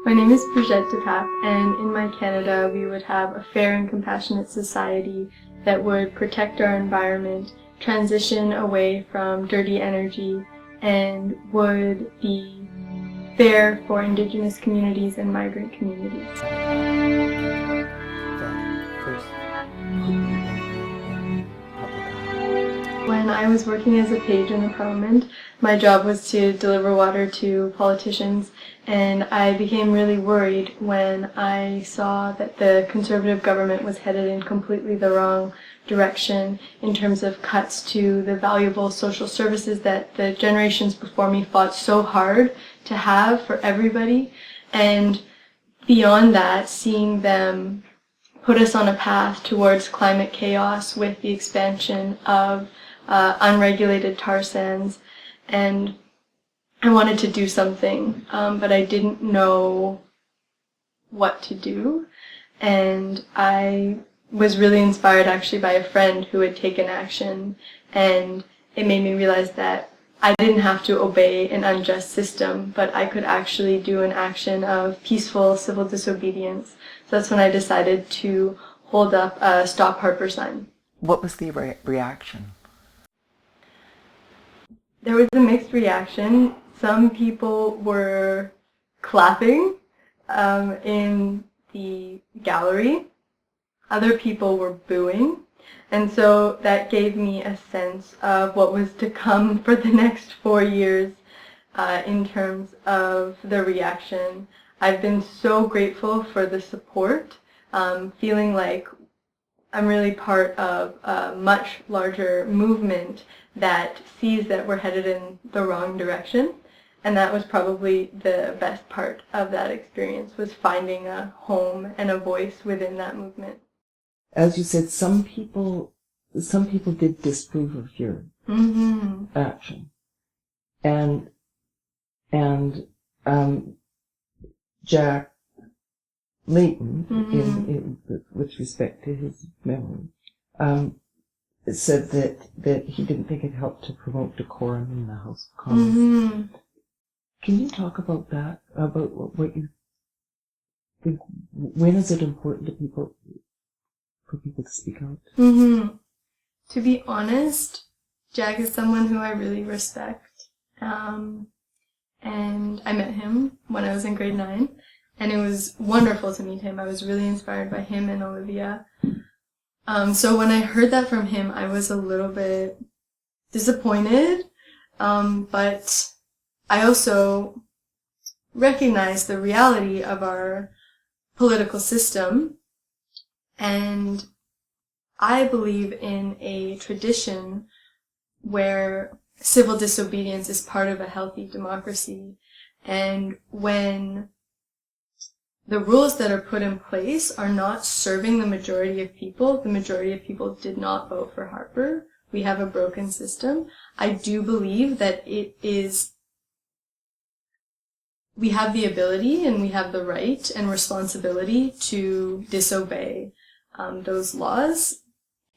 My name is Brigette DePape, and in my Canada we would have a fair and compassionate society that would protect our environment, transition away from dirty energy, and would be fair for Indigenous communities and migrant communities. When I was working as a page in the Parliament, my job was to deliver water to politicians, and I became really worried when I saw that the Conservative government was headed in completely the wrong direction in terms of cuts to the valuable social services that the generations before me fought so hard to have for everybody, and beyond that, seeing them put us on a path towards climate chaos with the expansion of unregulated tar sands, and I wanted to do something, but I didn't know what to do, and I was really inspired actually by a friend who had taken action, and it made me realize that I didn't have to obey an unjust system, but I could actually do an action of peaceful civil disobedience. So that's when I decided to hold up a Stop Harper sign. What was the reaction? There was a mixed reaction. Some people were clapping in the gallery. Other people were booing. And so that gave me a sense of what was to come for the next 4 years in terms of the reaction. I've been so grateful for the support, feeling like I'm really part of a much larger movement that sees that we're headed in the wrong direction. And that was probably the best part of that experience, was finding a home and a voice within that movement. As you said, some people did disapprove of your action, and Jack Layton, with respect to his memory, said that he didn't think it helped to promote decorum in the House of Commons. Can you talk about that? About what you think? When is it important to people? For people to speak out? To be honest, Jack is someone who I really respect. And I met him when I was in grade 9, and it was wonderful to meet him. I was really inspired by him and Olivia. So when I heard that from him, I was a little bit disappointed, but I also recognized the reality of our political system. And I believe in a tradition where civil disobedience is part of a healthy democracy. And when the rules that are put in place are not serving the majority of people did not vote for Harper. We have a broken system. I do believe that we have the ability and we have the right and responsibility to disobey those laws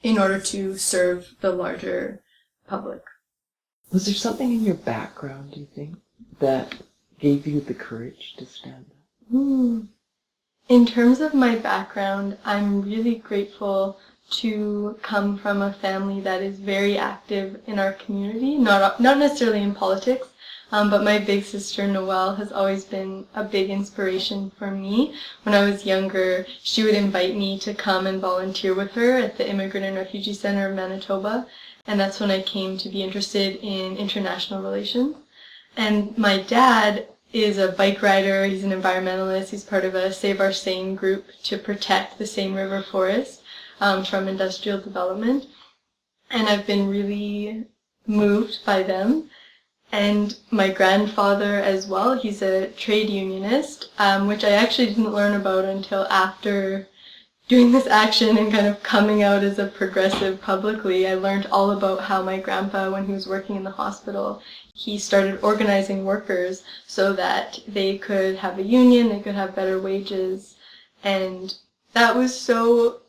in order to serve the larger public. Was there something in your background, do you think, that gave you the courage to stand up? In terms of my background, I'm really grateful to come from a family that is very active in our community, not necessarily in politics, but my big sister Noelle has always been a big inspiration for me. When I was younger, she would invite me to come and volunteer with her at the Immigrant and Refugee Center of Manitoba, and that's when I came to be interested in international relations. And my dad is a bike rider, he's an environmentalist, he's part of a Save Our Seine group to protect the Seine River forest from industrial development. And I've been really moved by them. And my grandfather as well, he's a trade unionist, which I actually didn't learn about until after doing this action and kind of coming out as a progressive publicly. I learned all about how my grandpa, when he was working in the hospital, he started organizing workers so that they could have a union, they could have better wages. And that was so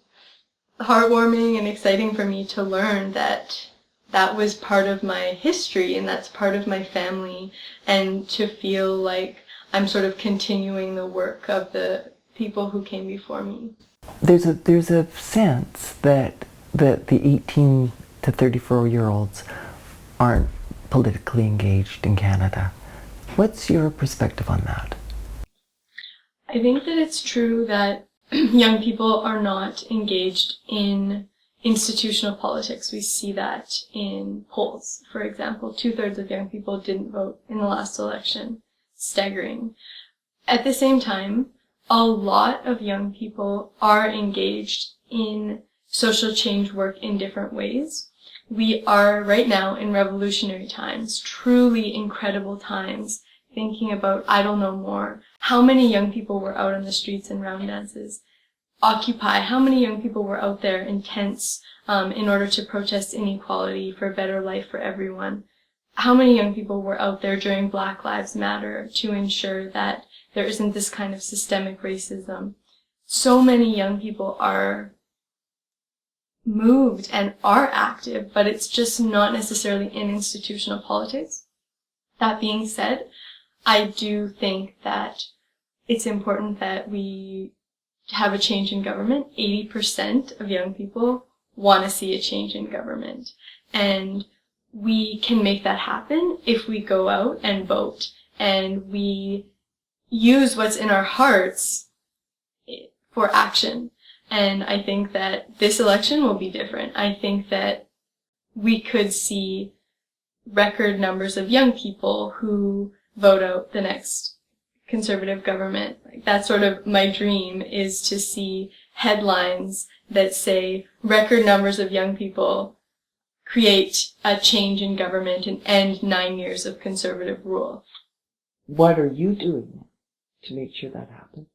heartwarming and exciting for me to learn that that was part of my history and that's part of my family, and to feel like I'm sort of continuing the work of the people who came before me. There's a sense that the 18 to 34-year-olds aren't politically engaged in Canada. What's your perspective on that? I think that it's true that young people are not engaged in institutional politics. We see that in polls. For example, 2/3 of young people didn't vote in the last election. Staggering. At the same time, a lot of young people are engaged in social change work in different ways. We are right now in revolutionary times, truly incredible times, thinking about Idle No More. How many young people were out on the streets in round dances? Occupy, how many young people were out there in tents in order to protest inequality for a better life for everyone? How many young people were out there during Black Lives Matter to ensure that there isn't this kind of systemic racism? So many young people are moved and are active, but it's just not necessarily in institutional politics. That being said, I do think that it's important that we have a change in government. 80% of young people want to see a change in government. And we can make that happen if we go out and vote and we use what's in our hearts for action. And I think that this election will be different. I think that we could see record numbers of young people who vote out the next Conservative government. Like, that's sort of my dream, is to see headlines that say record numbers of young people create a change in government and end 9 years of Conservative rule. What are you doing to make sure that happens?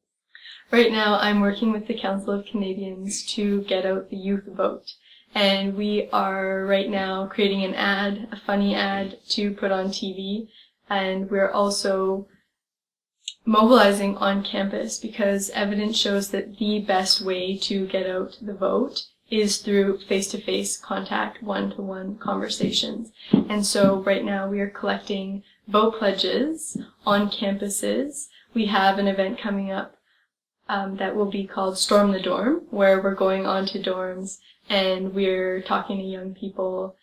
Right now, I'm working with the Council of Canadians to get out the youth vote. And we are right now creating an ad, a funny ad to put on TV. And we're also mobilizing on campus because evidence shows that the best way to get out the vote is through face-to-face contact, one-to-one conversations. And so right now we are collecting vote pledges on campuses. We have an event coming up that will be called Storm the Dorm, where we're going on to dorms and we're talking to young people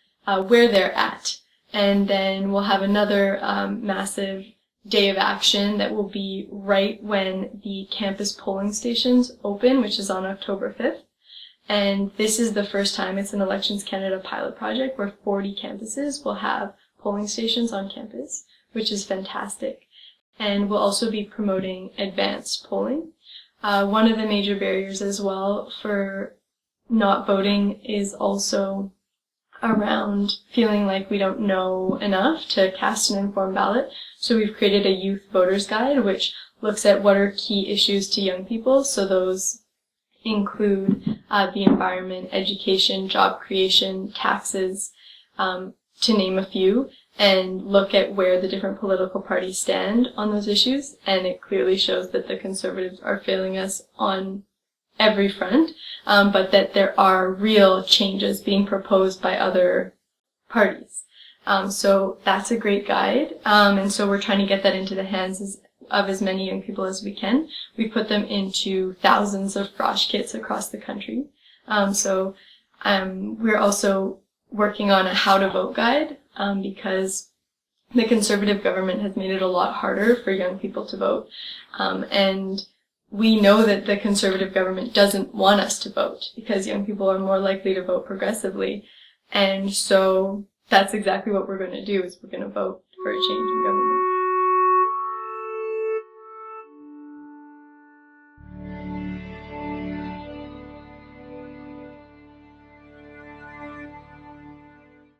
where they're at. And then we'll have another massive day of action that will be right when the campus polling stations open, which is on October 5th. And this is the first time, it's an Elections Canada pilot project where 40 campuses will have polling stations on campus, which is fantastic. And we'll also be promoting advanced polling. One of the major barriers as well for not voting is also around feeling like we don't know enough to cast an informed ballot. So we've created a youth voters guide, which looks at what are key issues to young people. So those include the environment, education, job creation, taxes, to name a few, and look at where the different political parties stand on those issues. And it clearly shows that the Conservatives are failing us on every front, but that there are real changes being proposed by other parties. So that's a great guide. And so we're trying to get that into the hands of as many young people as we can. We put them into thousands of frosh kits across the country. We're also working on a how to vote guide, because the Conservative government has made it a lot harder for young people to vote. And we know that the Conservative government doesn't want us to vote because young people are more likely to vote progressively. And so that's exactly what we're going to do, is we're going to vote for a change in government.